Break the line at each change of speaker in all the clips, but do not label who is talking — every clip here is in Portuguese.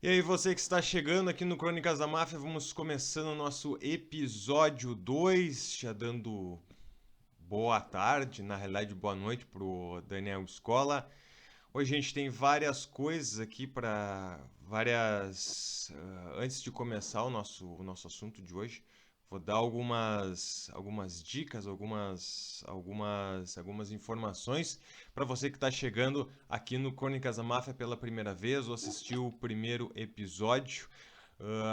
E aí, você que está chegando aqui no Crônicas da Máfia, vamos começando o nosso episódio 2, já dando boa tarde, na realidade boa noite pro Daniel Escola. Hoje a gente tem várias coisas aqui para antes de começar o nosso assunto de hoje, vou dar algumas dicas, algumas informações para você que está chegando aqui no Crônicas da Máfia pela primeira vez ou assistiu o primeiro episódio.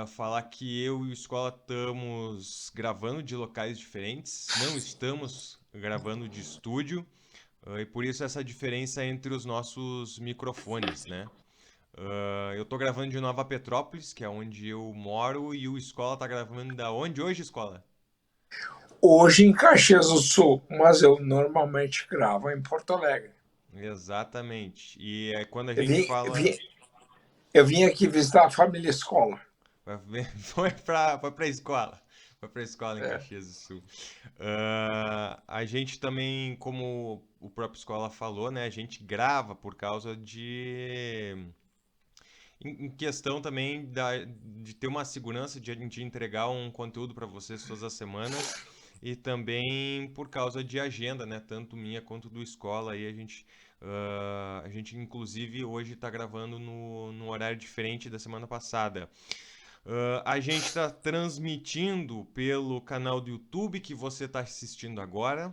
Falar que eu e o Escola estamos gravando de locais diferentes, não estamos gravando de estúdio. E por isso essa diferença entre os nossos microfones, né? Eu tô gravando de Nova Petrópolis, que é onde eu moro, e o Escola tá gravando da onde hoje, Escola?
Hoje em Caxias do Sul, mas eu normalmente gravo em Porto Alegre.
Exatamente. E é quando a
Eu
gente
vim,
fala.
vim- eu vim aqui visitar a família escola.
Foi pra escola. Foi pra escola em
É,
Caxias do Sul. A gente também, como o próprio Escola falou, né? A gente grava por causa em questão também de ter uma segurança de entregar um conteúdo para vocês todas as semanas e também por causa de agenda, né? Tanto minha quanto do escola. Aí a gente inclusive hoje está gravando no horário diferente da semana passada. A gente está transmitindo pelo canal do YouTube que você está assistindo agora,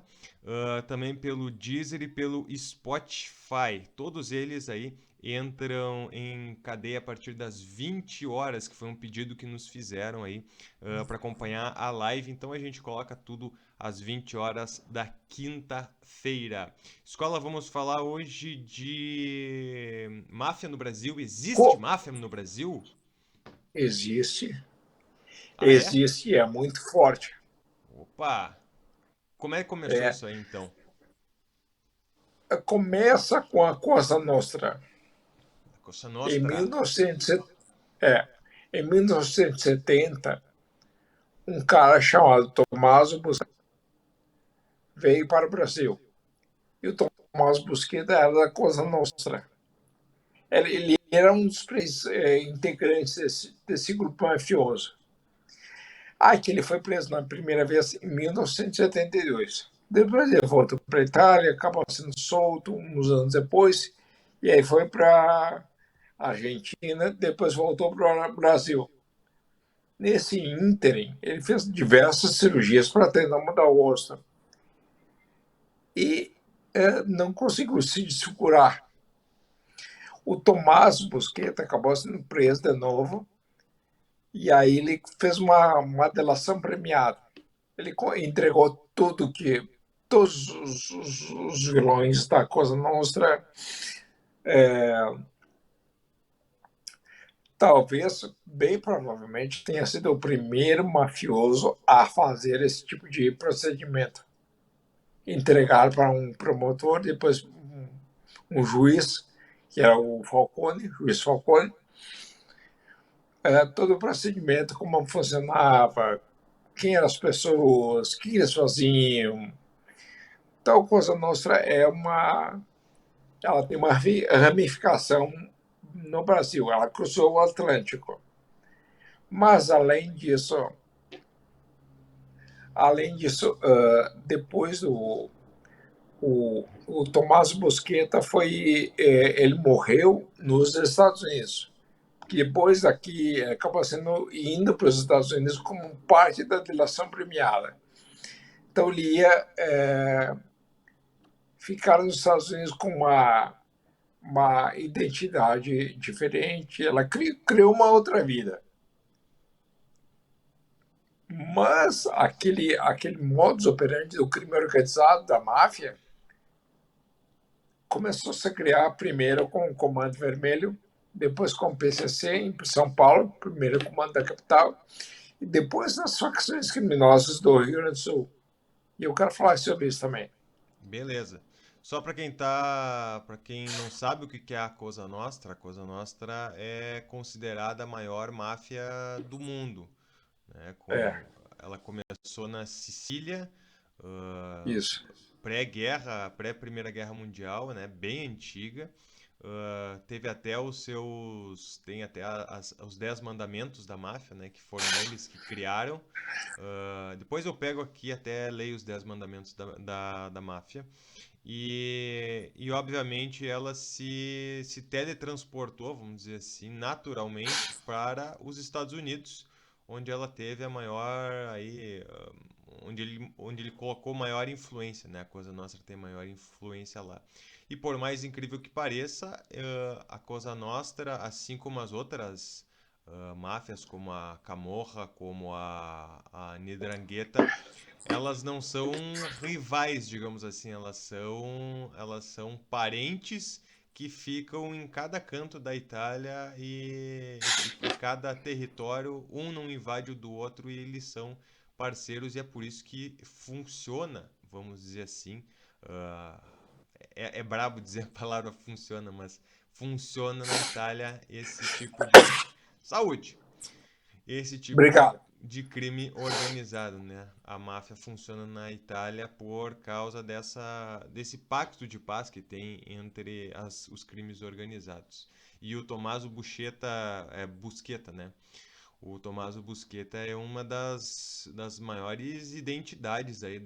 também pelo Deezer e pelo Spotify. Todos eles aí entram em cadeia a partir das 20 horas, que foi um pedido que nos fizeram aí para acompanhar a live. Então a gente coloca tudo às 20 horas da quinta-feira. Escola, vamos falar hoje de máfia no Brasil. Existe
co-
máfia no Brasil?
existe,
Ah, é?
existe e é muito forte.
Opa! Como é que começou
É,
isso aí, então?
começa com a Cosa Nostra.
A Cosa
Em
Nostra?
1900, é, em 1970, um cara chamado Tommaso Busqueta veio para o Brasil. E o Tommaso Busqueta era da Cosa Nostra. Ele era um dos integrantes desse grupo mafioso. Que ele foi preso na primeira vez em 1972. Depois ele voltou para a Itália, acabou sendo solto uns anos depois, e aí foi para a Argentina, depois voltou para o Brasil. Nesse ínterim, ele fez diversas cirurgias para tentar mudar o rosto e não conseguiu se curar. O Tomás Busqueta acabou sendo preso de novo, e aí ele fez uma delação premiada. Ele entregou tudo que todos os vilões da Cosa Nostra, talvez, bem provavelmente, tenha sido o primeiro mafioso a fazer esse tipo de procedimento. Entregar para um promotor, depois um juiz, que era o Falcone, juiz Falcone, todo o procedimento, como funcionava, quem eram as pessoas, o que eles faziam. Então, a Cosa Nostra ela tem uma ramificação no Brasil, ela cruzou o Atlântico. Mas, depois o Tomás Busqueta ele morreu nos Estados Unidos. Que depois daqui acabou indo para os Estados Unidos como parte da delação premiada. Então ele ia ficar nos Estados Unidos com uma identidade diferente, ela criou uma outra vida. Mas aquele modus operandi do crime organizado, da máfia, começou a se criar primeiro com o Comando Vermelho, depois com o PCC em São Paulo, primeiro comando da capital, e depois nas facções criminosas do Rio Grande do Sul. E eu quero falar sobre isso também.
Beleza. Só para quem não sabe o que é a Cosa Nostra é considerada a maior máfia do mundo, né?
É,
Ela começou na Sicília, ah,
isso.
pré-guerra, pré-Primeira Guerra Mundial, né? Bem antiga. Teve até tem até os 10 mandamentos da máfia, né? Que foram eles que criaram. Depois eu pego aqui até leio os 10 mandamentos da máfia. Obviamente ela se teletransportou, vamos dizer assim, naturalmente para os Estados Unidos, onde ela teve a maior aí, onde ele colocou maior influência, né? A Cosa Nostra tem maior influência lá. E por mais incrível que pareça, a Cosa Nostra, assim como as outras máfias, como a Camorra, como a 'Ndrangheta, elas não são rivais, digamos assim, elas são parentes que ficam em cada canto da Itália e cada território, um não invade o do outro e eles são parceiros e é por isso que funciona, vamos dizer assim. ah, é brabo dizer a palavra funciona, mas funciona na Itália esse tipo de saúde, esse tipo
Obrigado.
de crime organizado, né? A máfia funciona na Itália por causa desse pacto de paz que tem entre os crimes organizados. E o Tommaso Buscetta, né? O Tommaso Buscetta é uma das maiores identidades aí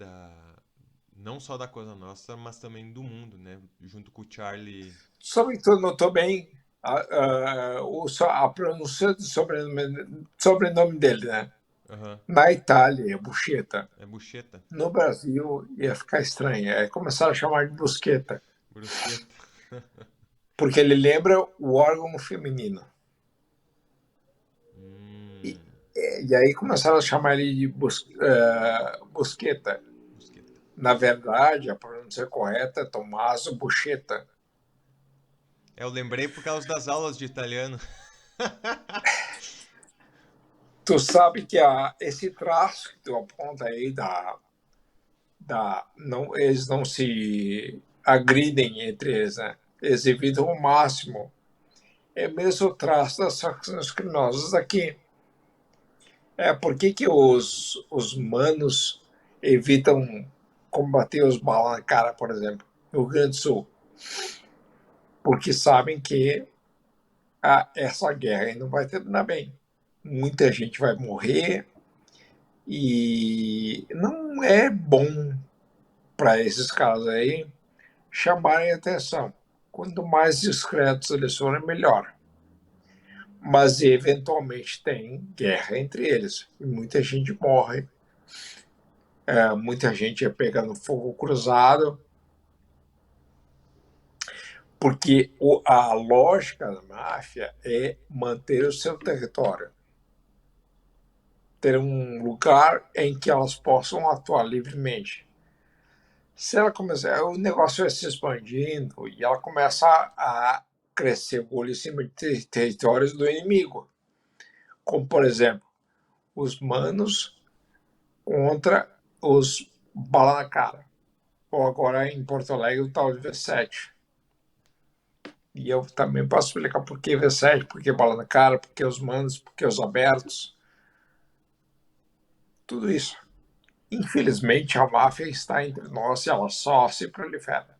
não só da Cosa Nostra, mas também do mundo, né? Junto com o Charlie.
Sobre tudo, notou bem a pronúncia do sobrenome dele, né?
Aham,
Na Itália, é Buscetta.
é Buscetta.
No Brasil, ia ficar estranho. Começaram a chamar de Busqueta,
Brusqueta.
porque ele lembra o órgão feminino. E,
Hum,
e aí começaram a chamar ele de Busqueta.
Brusqueta.
Na verdade, a pronúncia correta é Tommaso Buscetta.
Eu lembrei por causa das aulas de italiano.
Tu sabe que esse traço que tu aponta aí não, eles não se agridem entre eles, né? Eles evitam o máximo. É mesmo o traço das facções criminosas aqui. Por que os manos evitam combater os balas na cara, por exemplo, no Rio Grande do Sul? Porque sabem que essa guerra aí não vai terminar bem. Muita gente vai morrer e não é bom para esses caras aí chamarem atenção. Quanto mais discretos eles forem, melhor. Mas eventualmente tem guerra entre eles e muita gente morre, muita gente é pegando fogo cruzado, porque a lógica da máfia é manter o seu território, ter um lugar em que elas possam atuar livremente. Se ela começar, o negócio vai se expandindo e ela começa a crescer o olho em cima de territórios do inimigo, como por exemplo os manos contra os bala na cara, ou agora em Porto Alegre o tal de V7. E eu também posso explicar por que V7, por que bala na cara, por que os manos, por que os abertos, tudo isso. Infelizmente, a máfia está entre nós e ela só se prolifera.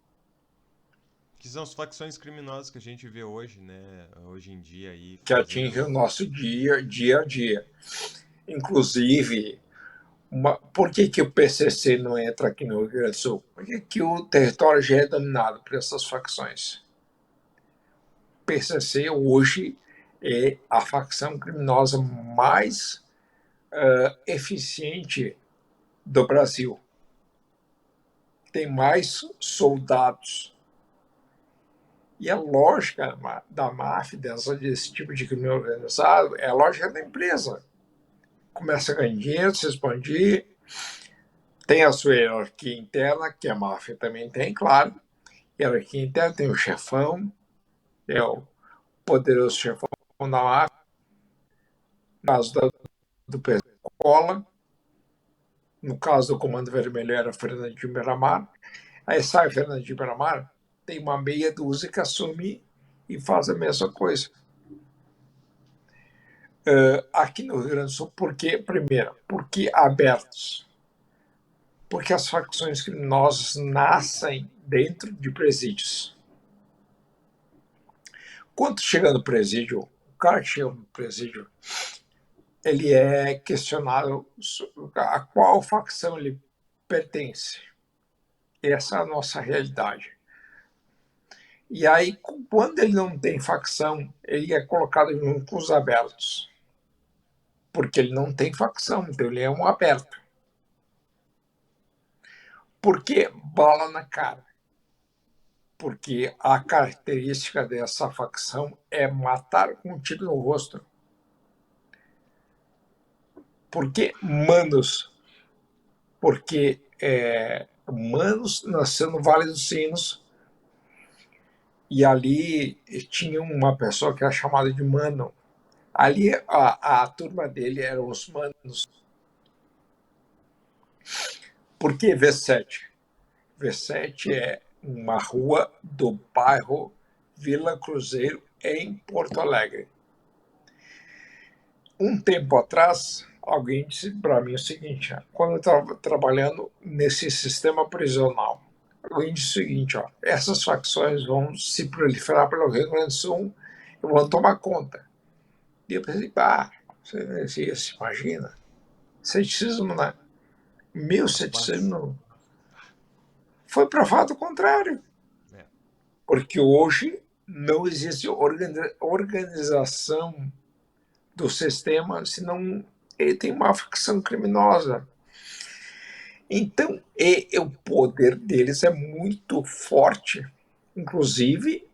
Que são as facções criminosas que a gente vê hoje, né? Hoje em dia aí
Que atinge
fazendo.
o nosso dia a dia. Inclusive, por que o PCC não entra aqui no Rio Grande do Sul? Porque o território já é dominado por essas facções. O PCC hoje é a facção criminosa mais eficiente do Brasil. Tem mais soldados. E a lógica da máfia, desse tipo de crime organizado, é a lógica da empresa. Começa a ganhar dinheiro, se expandir, tem a sua hierarquia interna, que a máfia também tem, claro. Hierarquia interna tem o chefão, é o poderoso chefão da máfia, no caso do Cola, no caso do Comando Vermelho era Fernandinho Beramar. Aí sai Fernandinho Beramar, tem uma meia dúzia que assume e faz a mesma coisa. Aqui no Rio Grande do Sul, por quê? Primeiro, porque abertos. Porque as facções criminosas nascem dentro de presídios. Quando chega no presídio, o cara que chega no presídio, ele é questionado a qual facção ele pertence. Essa é a nossa realidade. E aí, quando ele não tem facção, ele é colocado junto com os abertos. Porque ele não tem facção, então ele é um aberto. Por que bala na cara? Porque a característica dessa facção é matar com um tiro no rosto. Por que Manos? Porque Manos nasceu no Vale dos Sinos e ali tinha uma pessoa que era chamada de Mano. Ali a turma dele eram os Manos. Por que V7? V7 é uma rua do bairro Vila Cruzeiro, em Porto Alegre. Um tempo atrás, alguém disse para mim o seguinte, quando eu estava trabalhando nesse sistema prisional, alguém disse o seguinte, essas facções vão se proliferar pelo Rio Grande do Sul e vão tomar conta. E eu pensei, você se imagina? Ceticismo, né? Meu ceticismo foi provado o contrário.
É.
Porque hoje não existe organização do sistema, senão ele tem uma facção criminosa. Então, o poder deles é muito forte. Inclusive,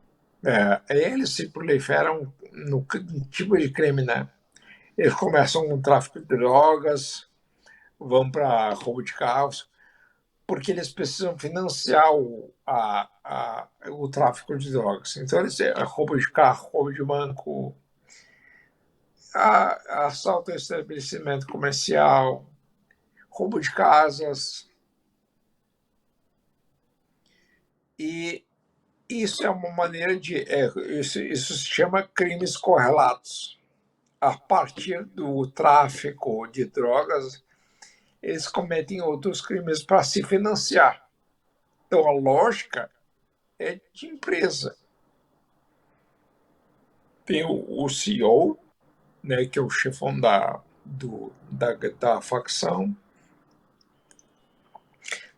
eles se proliferam no tipo de crime, né? Eles começam com tráfico de drogas, vão para roubo de carros, porque eles precisam financiar o tráfico de drogas. Então, eles roubo de carro, roubo de banco, assalto a estabelecimento comercial, roubo de casas. E isso é uma maneira de. Isso se chama crimes correlatos. A partir do tráfico de drogas, eles cometem outros crimes para se financiar. Então, a lógica é de empresa. Tem o CEO, né, que é o chefão da facção.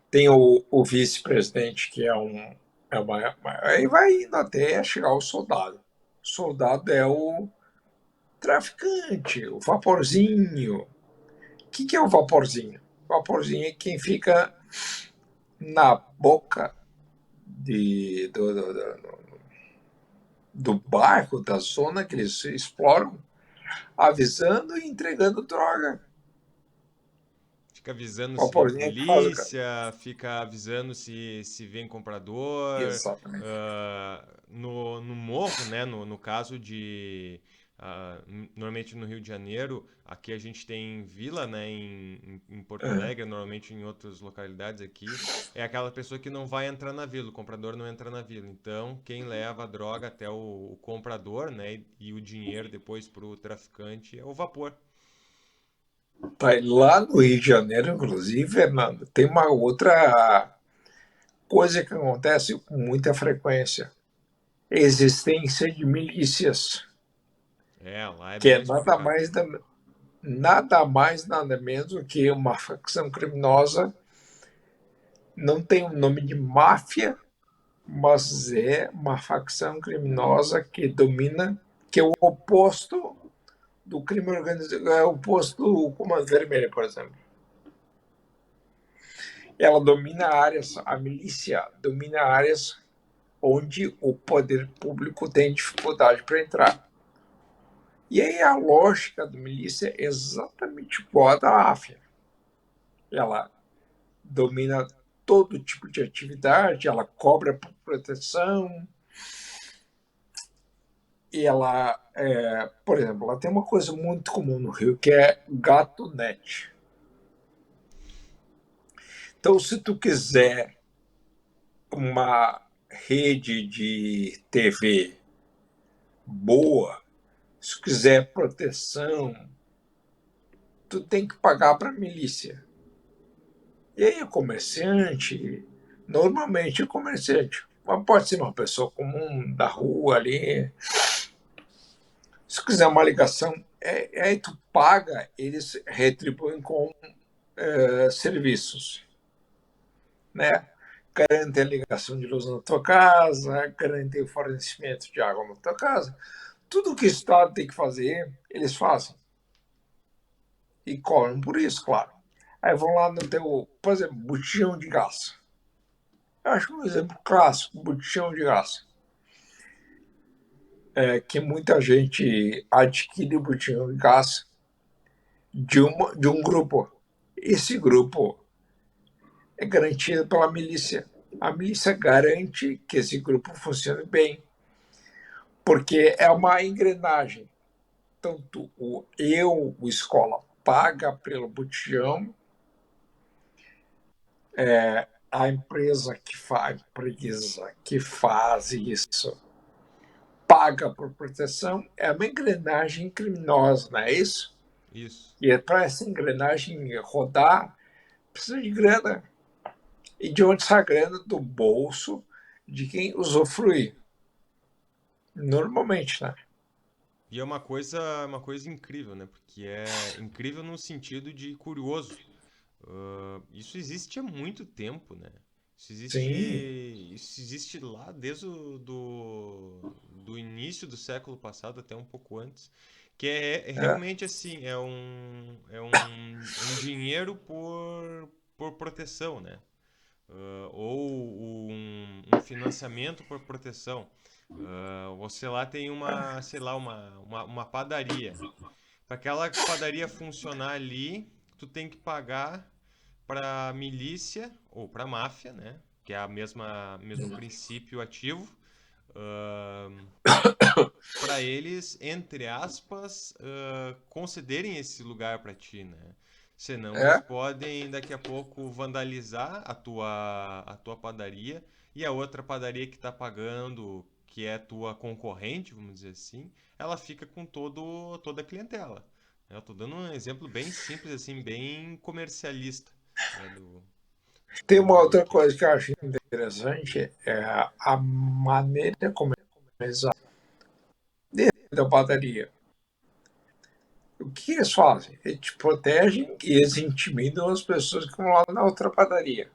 Tem o vice-presidente, que aí vai indo até chegar ao soldado. O soldado é o traficante, o vaporzinho. O que é o vaporzinho? O vaporzinho é quem fica na boca do barco, da zona que eles exploram, avisando e entregando droga.
Fica avisando
O
se vem
vaporzinho é que faz o cara.
polícia, fica avisando se vem comprador.
Exatamente.
No morro, né? No caso de. Normalmente no Rio de Janeiro, aqui a gente tem vila, né? Em Porto
É.
Alegre, normalmente em outras localidades aqui. É aquela pessoa que não vai entrar na vila, o comprador não entra na vila. Então, quem leva a droga até o comprador, né? E o dinheiro depois para o traficante é o vapor.
Tá, lá no Rio de Janeiro, inclusive, Fernando, tem uma outra coisa que acontece com muita frequência: existência de milícias,
É, lá é
que
bem
é
explicado.
nada mais, nada menos do que uma facção criminosa. Não tem o nome de máfia, mas é uma facção criminosa que domina, que é o oposto do crime organizado, é o oposto do Comando Vermelho, por exemplo. Ela domina áreas, a milícia domina áreas onde o poder público tem dificuldade para entrar. E aí a lógica da milícia é exatamente igual à da máfia. Ela domina todo tipo de atividade, ela cobra por proteção, e ela, por exemplo, ela tem uma coisa muito comum no Rio que é gato net. Então, se tu quiser uma rede de TV boa, se tu quiser proteção, tu tem que pagar para a milícia. E aí o comerciante, normalmente o comerciante, mas pode ser uma pessoa comum da rua ali, Se quiser uma ligação, aí tu paga, eles retribuem com serviços, né? Garantem a ligação de luz na tua casa, garantem o fornecimento de água na tua casa. Tudo que o Estado tem que fazer, eles fazem. E cobram por isso, claro. Aí vão lá no teu, por exemplo, botijão de gás. Eu acho um exemplo clássico, botijão de gás. Que muita gente adquire o botijão de gás de um grupo. Esse grupo é garantido pela milícia. A milícia garante que esse grupo funcione bem, porque é uma engrenagem. Tanto o escola, paga pelo botijão, a empresa que faz isso paga por proteção, é uma engrenagem criminosa, não é isso?
Isso.
E para essa engrenagem rodar, precisa de grana. E de onde sai a grana? Do bolso de quem usufrui. Normalmente, né?
E é uma coisa incrível, né? Porque é incrível no sentido de curioso. Isso existe há muito tempo, né?
Sim.
Isso existe lá desde do início do século passado até um pouco antes, que é
É,
realmente assim, um dinheiro por proteção, né? Ou um financiamento por proteção. Você lá tem uma, sei lá, uma padaria. Para aquela padaria funcionar ali, tu tem que pagar para milícia ou para máfia, né? Que é a mesmo princípio ativo, para eles, entre aspas, concederem esse lugar para ti, né? Senão eles
é,
podem daqui a pouco vandalizar a tua padaria e a outra padaria que está pagando, que é tua concorrente, vamos dizer assim, ela fica com toda a clientela. Eu estou dando um exemplo bem simples, assim, bem comercialista, né,
tem uma
do
outra
que é.
coisa que eu acho interessante, é a maneira como eles dentro da padaria. O que eles fazem? Eles te protegem e eles intimidam as pessoas que vão lá na outra padaria.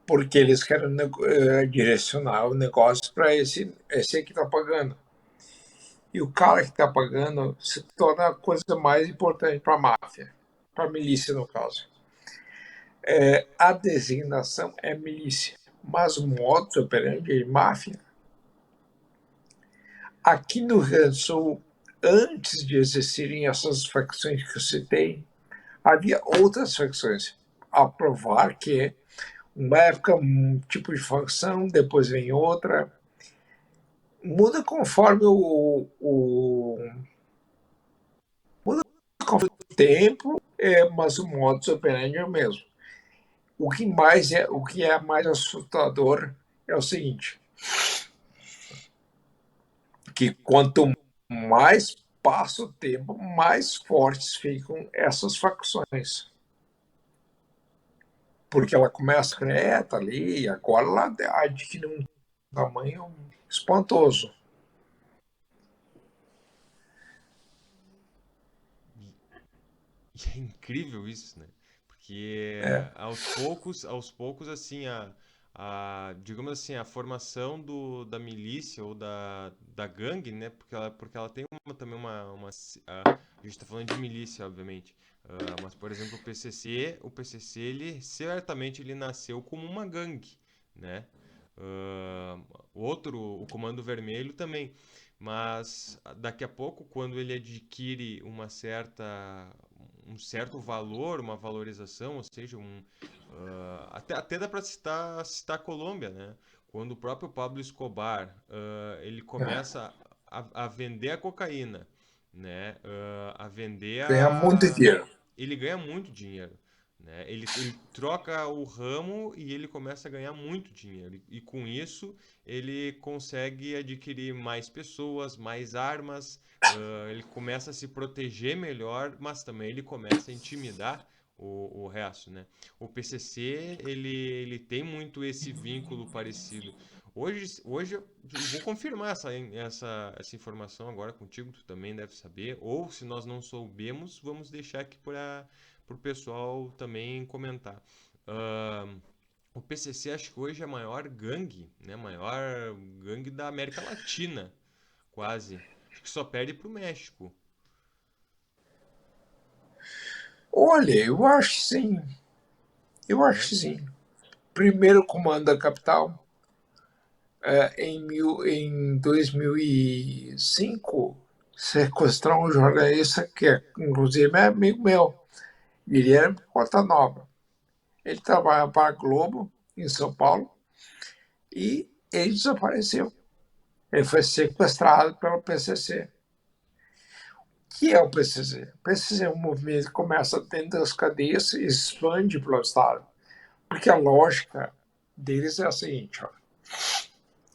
Porque eles querem direcionar o negócio para esse que está pagando. E o cara que está pagando se torna a coisa mais importante para a máfia, para a milícia, no caso. A designação é milícia, mas o modus operandi é máfia. Aqui no Rio Grande do Sul, antes de existirem essas facções que eu citei, havia outras facções. A provar que uma época um tipo de facção, depois vem outra. Muda conforme conforme o tempo, mas o modus operandi é o mesmo. O que é mais assustador é o seguinte, que quanto mais passa o tempo, mais fortes ficam essas facções. Porque ela começa creta ali, e agora ela adquire um tamanho espantoso.
E é incrível isso, né? Porque
É,
aos poucos, assim, digamos assim, a formação da milícia ou da gangue, né? Porque ela tem também a gente está falando de milícia, obviamente. Mas, por exemplo, o PCC, ele certamente ele nasceu como uma gangue, né? Ah, o Comando Vermelho também. Mas daqui a pouco, quando ele adquire um certo valor, uma valorização, ou seja, até dá para citar a Colômbia, né? Quando o próprio Pablo Escobar ele
é.
começa a vender a cocaína, né? A vender
Ganha muito dinheiro.
ele ganha muito dinheiro. Né? Ele troca o ramo e ele começa a ganhar muito dinheiro. E com isso ele consegue adquirir mais pessoas, mais armas, ele começa a se proteger melhor, mas também ele começa a intimidar o resto, né? O PCC, ele tem muito esse vínculo parecido. Hoje eu vou confirmar essa informação agora contigo, tu também deve saber. Ou se nós não soubemos, vamos deixar aqui para o pessoal também comentar. Ahn, o PCC acho que hoje é a maior gangue, né? Maior gangue da América Latina, quase. Acho que só perde pro México,
Olha, eu acho que sim. Eu acho
né?
que sim. Primeiro comando da capital, em 2005, sequestrou um jornalista que, inclusive, é amigo meu. Guilherme Porta Nova. Ele trabalha para a Globo, em São Paulo, e ele desapareceu. Ele foi sequestrado pelo PCC. O que é o PCC? O PCC é um movimento que começa dentro das cadeias e expande para o Estado. Porque a lógica deles é a seguinte: ó,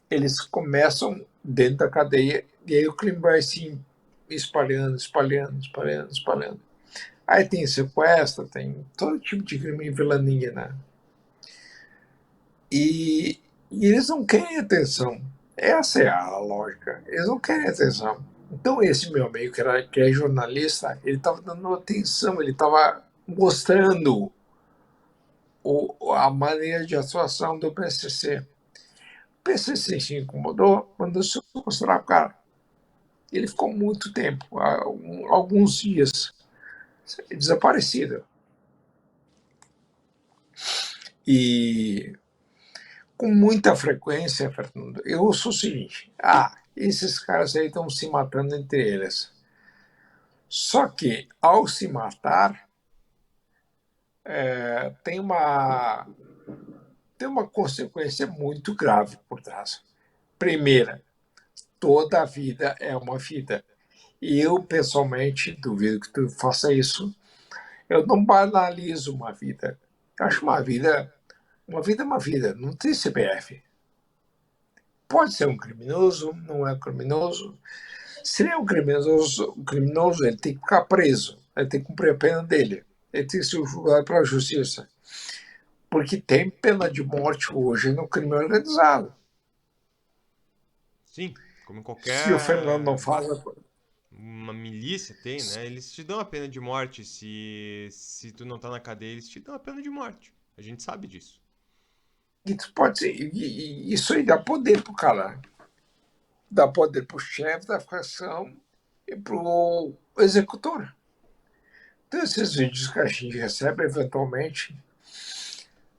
eles começam dentro da cadeia e aí o crime vai se espalhando, espalhando, espalhando, espalhando. Aí tem sequestro, tem todo tipo de crime e vilania, né? E eles não querem atenção. Essa é a lógica. Eles não querem atenção. Então, esse meu amigo, que é jornalista, ele estava dando atenção, ele estava mostrando a maneira de atuação do PCC. O PCC se incomodou, mandou mostrar o cara. Ele ficou muito tempo, alguns dias, desaparecido. E com muita frequência, Fernando, eu ouço o seguinte: esses caras aí estão se matando entre eles. Só que, ao se matar, tem uma consequência muito grave por trás. Primeira, toda vida é uma vida. E eu, pessoalmente, duvido que tu faça isso. Eu não banalizo uma vida. Eu acho uma vida é uma vida, não tem CPF. Pode ser um criminoso, não é um criminoso. Se ele é um criminoso, ele tem que ficar preso, ele tem que cumprir a pena dele, ele tem que ser julgado pela justiça. Porque tem pena de morte hoje no crime organizado.
Sim, como em
Se o Fernando não
qualquer
fala.
uma milícia tem, né? Eles te dão a pena de morte. Se tu não tá na cadeia, eles te dão a pena de morte. A gente sabe disso.
Isso pode ser. Isso aí dá poder pro cara. Dá poder pro chefe da facção e pro executor. Então, esses vídeos que a gente recebe eventualmente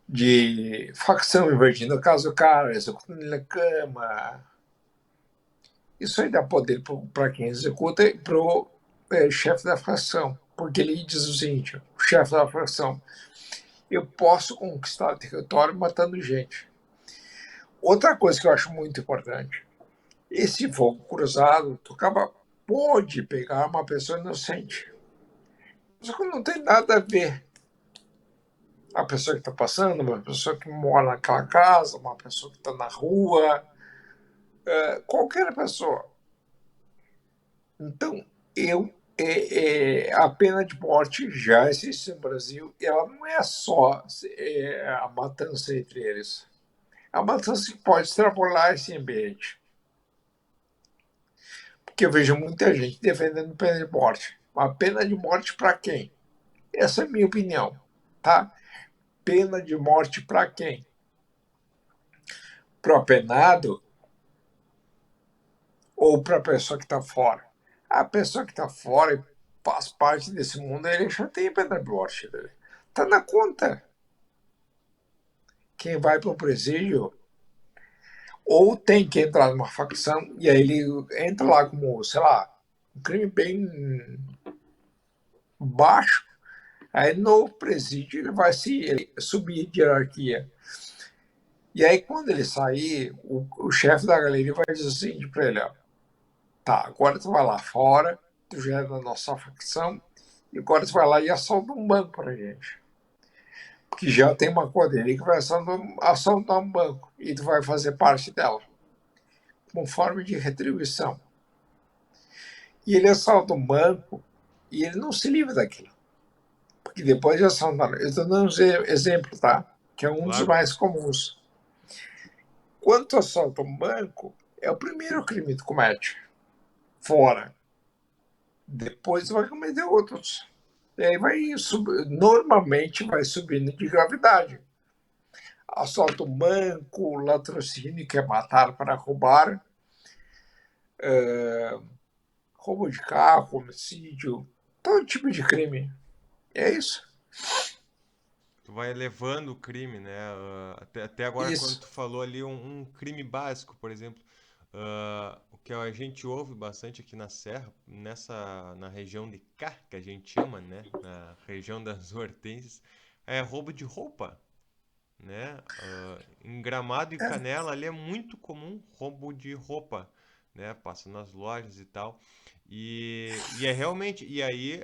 de facção invadindo a casa do cara, executando na cama. Isso aí dá poder para quem executa e para o chefe da facção. Porque ele diz o seguinte: o chefe da facção, eu posso conquistar o território matando gente. Outra coisa que eu acho muito importante: esse fogo cruzado, tu pode pegar uma pessoa inocente. Só que não tem nada a ver. A pessoa que está passando, uma pessoa que mora naquela casa, uma pessoa que está na rua, qualquer pessoa. Então, a pena de morte já existe no Brasil e ela não é só a matança entre eles. A matança que pode extrapolar esse ambiente. Porque eu vejo muita gente defendendo pena de morte. Uma pena de morte para quem? Essa é a minha opinião. Tá? Pena de morte para quem? Para o apenado ou para a pessoa que está fora? A pessoa que está fora e faz parte desse mundo, ele já tem pena de morte. Está na conta. Quem vai para o presídio ou tem que entrar numa facção e aí ele entra lá como, sei lá, um crime bem baixo, aí no presídio ele vai subir de hierarquia. E aí quando ele sair, o chefe da galeria vai dizer o seguinte para ele: ó, tá, agora tu vai lá fora, tu já é da nossa facção, e agora tu vai lá e assalta um banco pra gente. Porque já tem uma quadrilha que vai assaltar um banco e tu vai fazer parte dela, como forma de retribuição. E ele assalta um banco e ele não se livra daquilo. Porque depois de assaltar, eu estou dando um exemplo, tá? Que é um dos
Claro.
mais comuns. Quanto assalto a um banco, é o primeiro crime que tu comete. Fora. Depois vai cometer outros. E aí normalmente vai subindo de gravidade. Assalto um banco, latrocínio, que é matar para roubar, roubo de carro, homicídio, todo tipo de crime. É isso.
Tu vai elevando o crime, né? Até agora, quando
Isso.
tu falou ali um crime básico, por exemplo, o que a gente ouve bastante aqui na Serra, na região de cá, que a gente chama, né? Na região das Hortênsias, é roubo de roupa, né? Em Gramado e Canela ali é muito comum roubo de roupa, né? Passa nas lojas e tal. E é realmente, e aí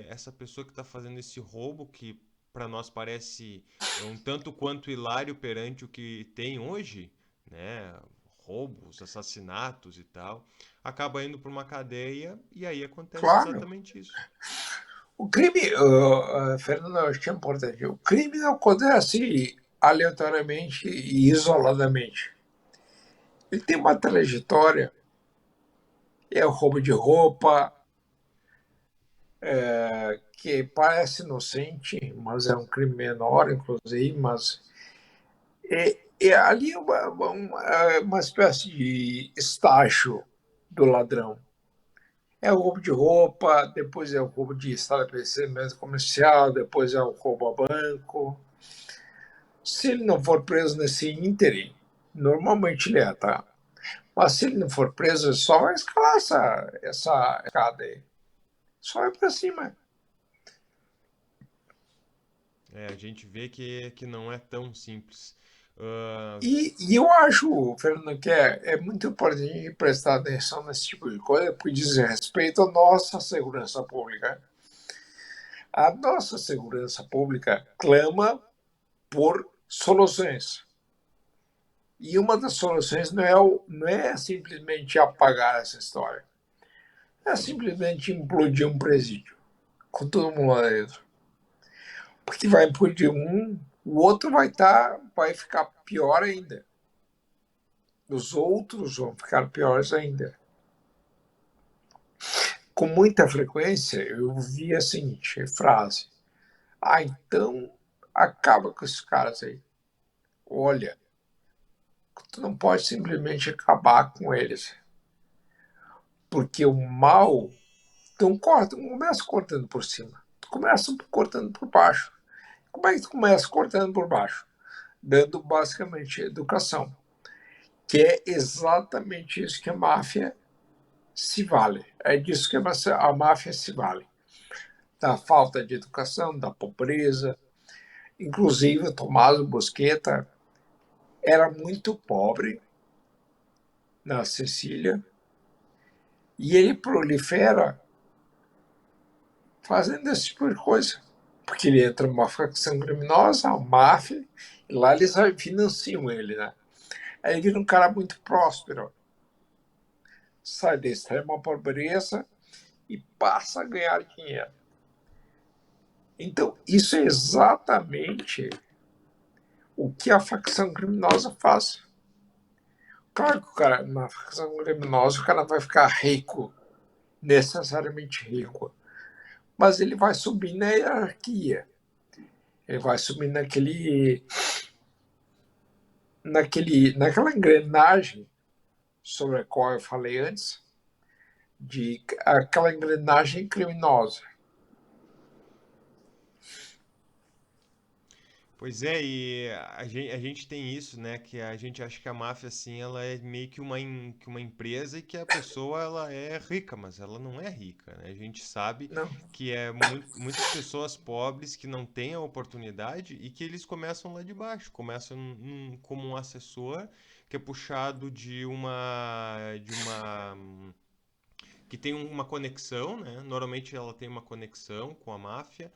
essa pessoa que está fazendo esse roubo, que para nós parece um tanto quanto hilário perante o que tem hoje, né? Roubos, assassinatos e tal, acaba indo para uma cadeia e aí acontece
Claro.
exatamente isso.
O crime, Fernando, eu acho que é importante. O crime não acontece aleatoriamente e isoladamente. Ele tem uma trajetória, é o roubo de roupa, que parece inocente, mas é um crime menor, inclusive, mas ali é uma espécie de estágio do ladrão. É o roubo de roupa, depois é o roubo de estabelecimento comercial, depois é o roubo a banco. Se ele não for preso nesse ínterim, normalmente ele é, tá? Mas se ele não for preso, só vai escalar essa escada aí. Só vai pra cima.
A gente vê que não é tão simples. Ah,
E eu acho, Fernando, que é muito importante prestar atenção nesse tipo de coisa, porque diz respeito à nossa segurança pública. A nossa segurança pública clama por soluções. E uma das soluções não é simplesmente apagar essa história. É simplesmente implodir um presídio, com todo mundo lá dentro. Porque vai implodir um, o outro vai ficar pior ainda. Os outros vão ficar piores ainda. Com muita frequência, eu vi a seguinte frase: ah, então acaba com esses caras aí. Olha, tu não pode simplesmente acabar com eles, porque o mal, tu corta, não começa cortando por cima, tu começa cortando por baixo. Como é que tu começa cortando por baixo? Dando basicamente educação, que é exatamente isso que a máfia se vale. É disso que a máfia se vale. Da falta de educação, da pobreza. Inclusive, o Tommaso Busqueta era muito pobre na Sicília e ele prolifera fazendo esse tipo de coisa. Porque ele entra numa facção criminosa, a máfia, e lá eles financiam ele, né? Aí ele vira um cara muito próspero, sai da extrema pobreza e passa a ganhar dinheiro. Então, isso é exatamente o que a facção criminosa faz. Claro que o cara, na facção criminosa, o cara vai ficar rico, necessariamente rico, mas ele vai subir na hierarquia. Ele vai subir naquela engrenagem sobre a qual eu falei antes, aquela engrenagem criminosa.
Pois é, e a gente tem isso, né? Que a gente acha que a máfia, assim, ela é meio que que uma empresa e que a pessoa, ela é rica, mas ela não é rica, né? A gente sabe
Não,
que muitas pessoas pobres que não têm a oportunidade e que eles começam lá de baixo, começam como um assessor que é puxado que tem uma conexão, né? Normalmente ela tem uma conexão com a máfia,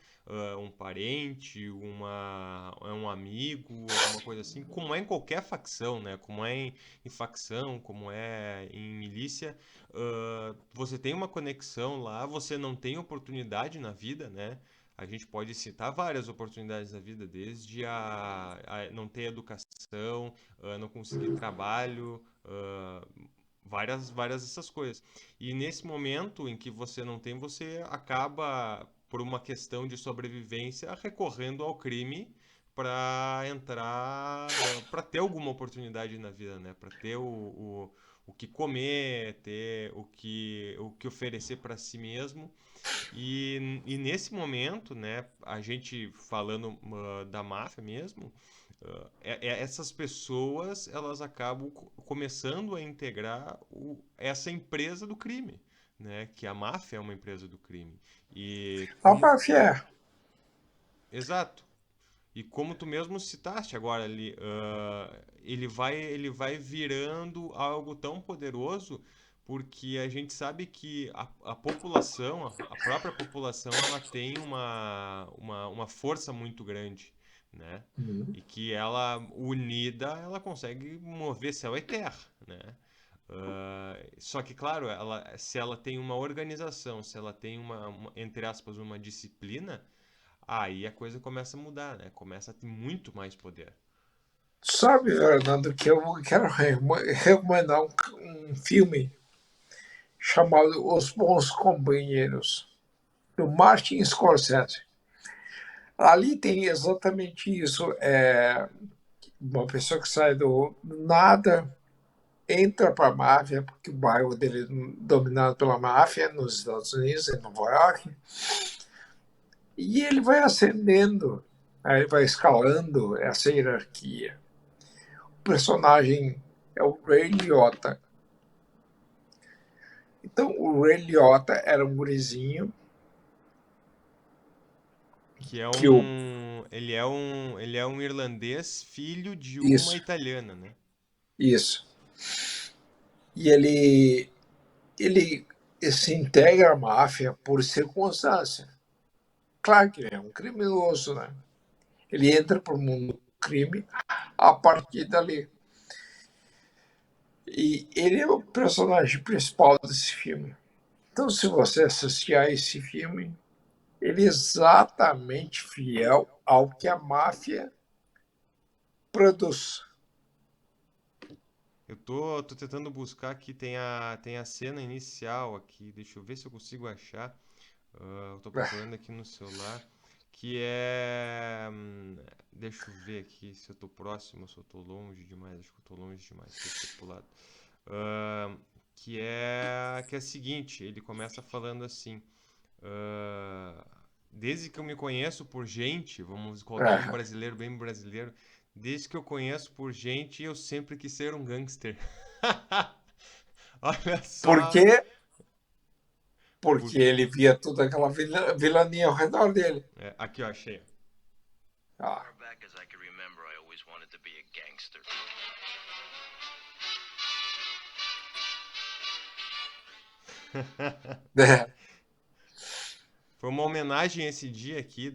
um parente, um amigo, alguma coisa assim, como é em qualquer facção, né? Como é em facção, como é em milícia, você tem uma conexão lá, você não tem oportunidade na vida, né? a gente pode citar várias oportunidades da vida, desde a não ter educação, não conseguir trabalho, várias dessas coisas. E nesse momento em que você não tem, você acaba, por uma questão de sobrevivência, recorrendo ao crime para entrar, para ter alguma oportunidade na vida, né? Para ter o que comer, ter o que oferecer para si mesmo. E nesse momento, né, a gente falando da máfia mesmo, essas pessoas elas acabam começando a integrar essa empresa do crime, né, que a máfia é uma empresa do crime. E
A
como,
máfia,
exato. E como tu mesmo citaste agora ali, ele vai virando algo tão poderoso porque a gente sabe que a população, a própria população, ela tem uma força muito grande, né? E que ela, unida, ela consegue mover céu e terra, né? Só que, claro, se ela tem uma organização, se ela tem entre aspas, uma disciplina, aí a coisa começa a mudar, né? Começa a ter muito mais poder.
sabe, Fernando, que eu quero recomendar um filme chamado Os Bons Companheiros, do Martin Scorsese. Ali tem exatamente isso. Uma pessoa que sai do nada, entra para a máfia, porque o bairro dele é dominado pela máfia nos Estados Unidos, em Nova York, e ele vai ascendendo, aí vai escalando essa hierarquia. O personagem é o Ray Liotta. Então, o Ray Liotta era um gurizinho
Que é
que o.
ele é um irlandês filho de uma
Isso,
italiana, né?
isso. E ele se integra à máfia por circunstância. Claro que ele é um criminoso, né? Ele entra para o mundo do crime a partir dali. E ele é o personagem principal desse filme. Então, se você assistir a esse filme, ele é exatamente fiel ao que a máfia produz.
Tô tentando buscar aqui, tem a cena inicial aqui, deixa eu ver se eu consigo achar. Eu tô procurando aqui no celular, que é. Deixa eu ver aqui se eu tô próximo, se eu tô longe demais, acho que eu tô longe demais, deixa eu pro lado. Ah, que é a seguinte, ele começa falando assim. ah, Desde que eu me conheço por gente, vamos colocar um
É.
brasileiro bem brasileiro, desde que eu conheço por gente, eu sempre quis ser um gangster. Olha
Por
só.
quê?
Por-
Porque ele via toda aquela vilania ao redor dele.
aqui eu achei.
Ah. É.
Foi uma homenagem esse dia aqui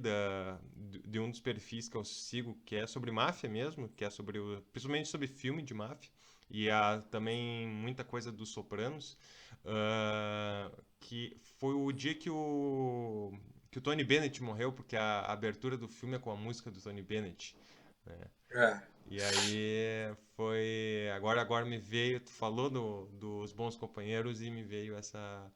de um dos perfis que eu sigo, que é sobre máfia mesmo, que é sobre principalmente sobre filme de máfia e também muita coisa dos Sopranos, que foi o dia que o Tony Bennett morreu, porque a abertura do filme é com a música do Tony Bennett, né?
É.
E aí foi. Agora me veio, tu falou dos bons companheiros e me veio essa.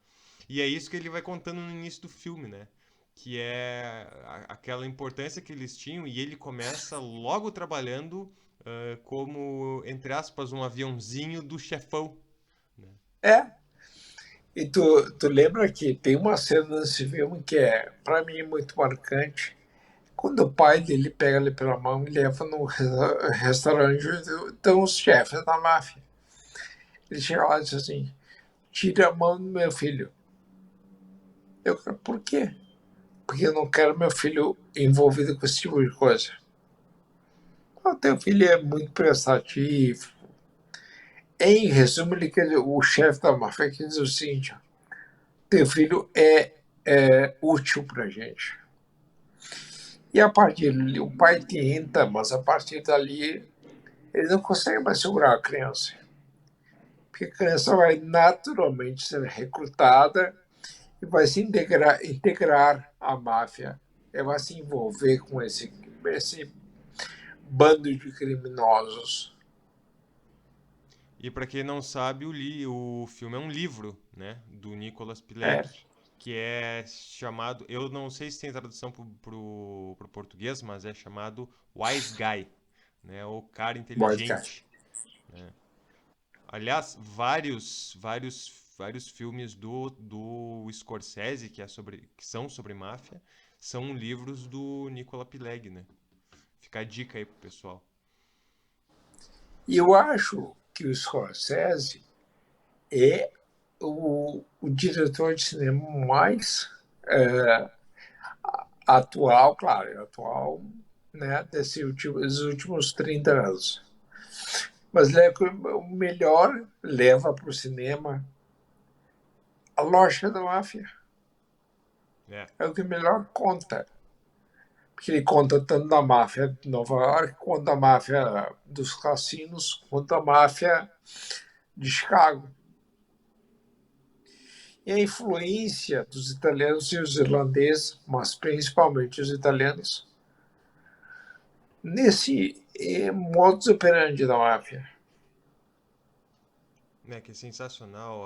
E é isso que ele vai contando no início do filme, né? Que é aquela importância que eles tinham e ele começa logo trabalhando como, entre aspas, um aviãozinho do chefão, né?
É. E tu lembra que tem uma cena nesse filme que é, para mim, muito marcante. Quando o pai dele pega ele pela mão e leva no restaurante, estão os chefes da máfia. Ele chega lá e diz assim: tira a mão do meu filho. Eu quero, por quê? Porque eu não quero meu filho envolvido com esse tipo de coisa. O teu filho é muito prestativo. Em resumo, o chefe da máfia quer dizer o seguinte: teu filho é útil pra gente. E a partir dali, o pai tenta, mas a partir dali, ele não consegue mais segurar a criança. Porque a criança vai naturalmente ser recrutada e vai se integrar à máfia vai se envolver com esse bando de criminosos.
E para quem não sabe, o filme é um livro, né, do Nicholas
É,
Pileggi, que é chamado, eu não sei se tem tradução pro português, mas é chamado Wise Guy, né, o cara
podcast.
inteligente. Aliás, vários filmes do Scorsese que são sobre máfia são livros do Nicola Pileggi, né? Fica a dica aí pro pessoal.
E eu acho que o Scorsese é o diretor de cinema mais atual, claro, atual, né, dos últimos 30 anos. Mas ele é o melhor, leva para o cinema a lógica da máfia.
É,
É o que melhor conta. Porque ele conta tanto da máfia de Nova York, quanto da máfia dos cassinos, quanto da máfia de Chicago. E a influência dos italianos e os irlandeses, mas principalmente os italianos, nesse modus operandi da máfia.
né, que é sensacional.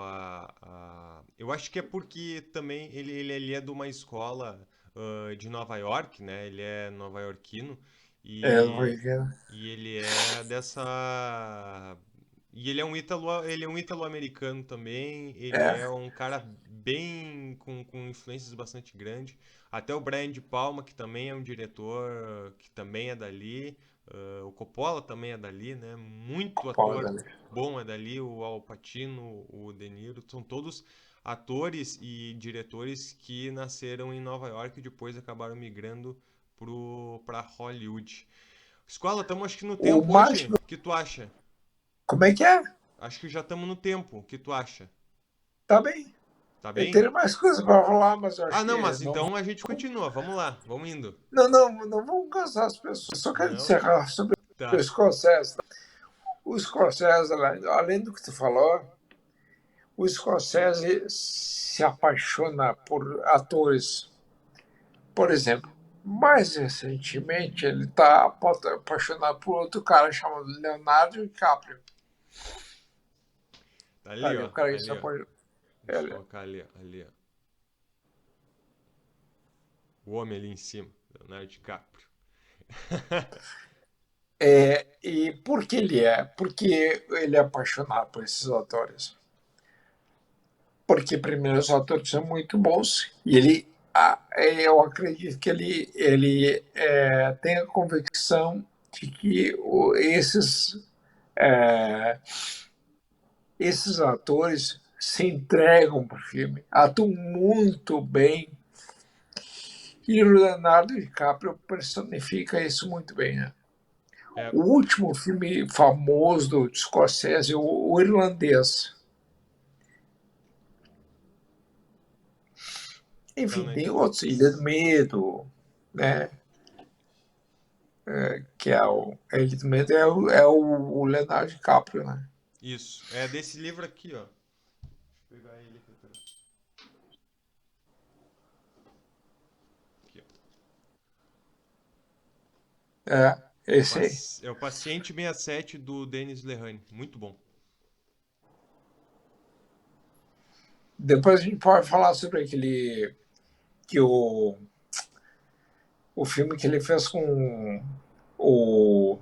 Eu acho que é porque também ele é de uma escola de Nova York, né? Ele é nova-iorquino
É,
e, e ele é dessa. E ele é um ítalo-americano também. Ele
é,
é um cara bem com influências bastante grandes. Até o Brian De Palma, que também é um diretor que também é dali. O Coppola também é dali, né? Muito ator
foda, né?
bom é dali, o Al Pacino, o De Niro, são todos atores e diretores que nasceram em Nova York e depois acabaram migrando para Hollywood. Escola, estamos acho que no
O
tempo hoje.
mágico,
O que tu acha?
como é que é?
Acho que já estamos no tempo. O que tu acha?
Tá bem.
Tá
Eu
bem?
teria mais coisas para falar, mas eu
Ah,
acho
não,
que
mas
não.
então a gente continua. Vamos lá, vamos indo.
Não vamos cansar as pessoas. Só quero
Não?
encerrar sobre o
Tá.
Scorsese. O Scorsese, além do que tu falou, o Scorsese se apaixona por atores. Por exemplo, mais recentemente, ele está apaixonado por outro cara chamado Leonardo DiCaprio.
Tá ali,
Ali,
ó.
o cara que se
Ali, ó.
apaixonou.
Deixa eu colocar ali, ó. Ali, ó. O homem ali em cima. Leonardo DiCaprio.
E por que ele é? Porque ele é apaixonado por esses atores. Porque, primeiro, os atores são muito bons e eu acredito que ele tem a convicção de que é, esses atores se entregam para o filme, atuam muito bem. E o Leonardo DiCaprio personifica isso muito bem. Né?
É,
O último filme famoso do Scorsese, o Irlandês.
tá
Enfim,
na
tem outros, Ilha do
Netflix.
Medo, né? Que é o Ilha do Medo é o Leonardo DiCaprio, né?
Isso. É desse livro aqui, ó. Deixa eu pegar ele aqui. Aqui, ó.
Esse aí.
É o Paciente 67 do Denis Lehane. Muito bom.
Depois a gente pode falar sobre que o filme que ele fez com o,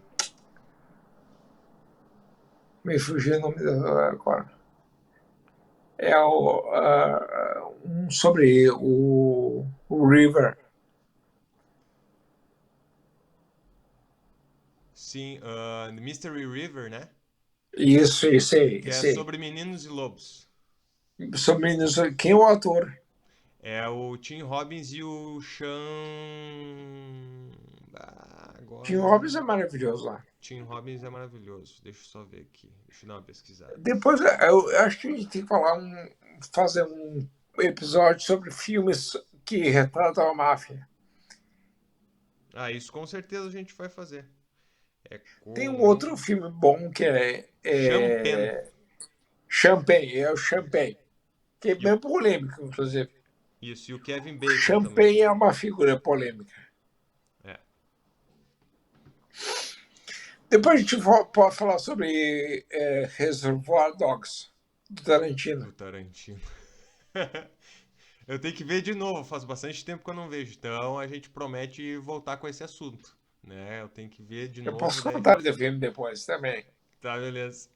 me fugiu o nome agora. É um sobre o River.
Sim, Mystery River, né?
Isso, esse aí,
Que é
esse aí.
sobre meninos e lobos.
Sobre quem é o autor?
É o Tim Robbins e o Sean.
Tim
Agora.
Robbins é maravilhoso lá.
Tim Robbins é maravilhoso. Deixa eu só ver aqui. Deixa eu dar uma pesquisada.
Depois eu acho que a gente tem que fazer um episódio sobre filmes que retratam a máfia.
Ah, isso com certeza a gente vai fazer. É
Tem um outro
com.
filme bom que
Champagne.
Champagne, é o Champagne, que é
E o,
bem polêmico, inclusive.
Isso, e o Kevin Bacon também.
Champagne é uma figura polêmica.
É,
Depois a gente pode falar sobre Reservoir Dogs, do Tarantino.
do Tarantino. Eu tenho que ver de novo, faz bastante tempo que eu não vejo, então a gente promete voltar com esse assunto, né? Eu tenho que ver de
Eu
novo,
posso
daí a
contar
gente.
do filme depois também.
Tá, beleza.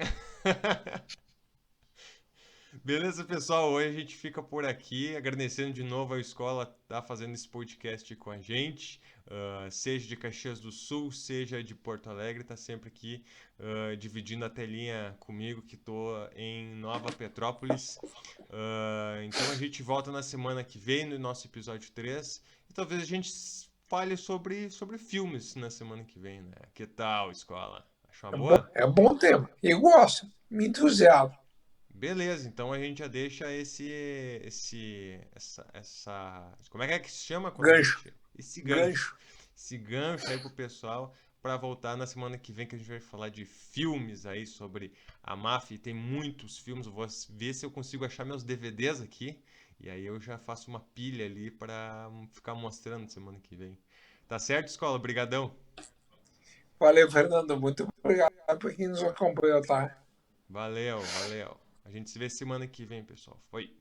Beleza, pessoal? Hoje a gente fica por aqui, agradecendo de novo a escola que tá fazendo esse podcast com a gente, seja de Caxias do Sul, seja de Porto Alegre, tá sempre aqui dividindo a telinha comigo, que tô em Nova Petrópolis. Então a gente volta na semana que vem, no nosso episódio 3 e talvez a gente fale sobre filmes na semana que vem, né? Que tal, escola? Achou uma boa?
É um bom tema. Eu gosto, me entusiasmo.
Beleza, então a gente já deixa como é que se chama quando a
Gancho,
gente,
gancho.
esse gancho aí pro pessoal para voltar na semana que vem que a gente vai falar de filmes aí sobre a máfia. E tem muitos filmes, eu vou ver se eu consigo achar meus DVDs aqui e aí eu já faço uma pilha ali para ficar mostrando semana que vem. Tá certo, escola? Brigadão.
Valeu, Fernando. Muito obrigado por quem nos acompanhou, tá?
Valeu, valeu. A gente se vê semana que vem, pessoal. Foi.